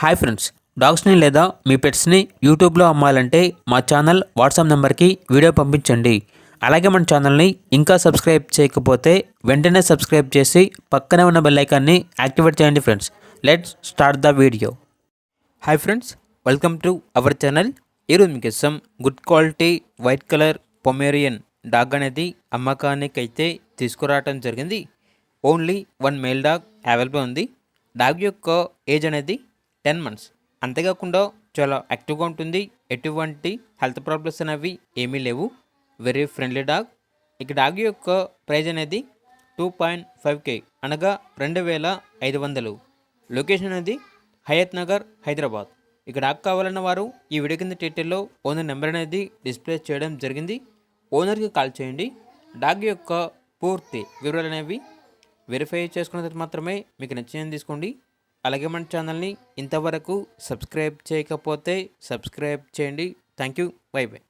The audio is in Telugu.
హాయ్ ఫ్రెండ్స్, డాగ్స్ని లేదా మీ పెట్స్ని యూట్యూబ్లో అమ్మాలంటే మా ఛానల్ వాట్సాప్ నెంబర్కి వీడియో పంపించండి. అలాగే మన ఛానల్ని ఇంకా సబ్స్క్రైబ్ చేయకపోతే వెంటనే సబ్స్క్రైబ్ చేసి పక్కనే ఉన్న బెల్ ఐకాన్ని యాక్టివేట్ చేయండి friends. Let's start the video. Hi friends, welcome to our channel. ఈరోజు మీకోసం good quality white colour Pomeranian dog అనేది అమ్మకానికి అయితే తీసుకురావడం జరిగింది. Only one male dog available ఉంది. డాగ్ యొక్క ఏజ్ అనేది 10 months. అంతేకాకుండా చాలా యాక్టివ్గా ఉంటుంది. ఎటువంటి హెల్త్ ప్రాబ్లమ్స్ అనేవి ఏమీ లేవు. Very friendly dog. ఇక డాగ్ యొక్క ప్రైజ్ అనేది 2.5K అనగా 2500. లొకేషన్ అనేది హయత్ నగర్, హైదరాబాద్. ఇక డాగ్ కావాలన్న వారు ఈ వీడియో కింద టైటిల్లో ఓనర్ నెంబర్ అనేది డిస్ప్లే చేయడం జరిగింది. ఓనర్కి కాల్ చేయండి. డాగ్ యొక్క పూర్తి వివరాలు అనేవి వెరిఫై చేసుకున్న తర్వాత మాత్రమే మీకు నచ్చిందని తీసుకోండి. అలాగే మన ఛానల్ని ఇంతవరకు సబ్స్క్రైబ్ చేయకపోతే సబ్స్క్రైబ్ చేయండి. Thank you. By by.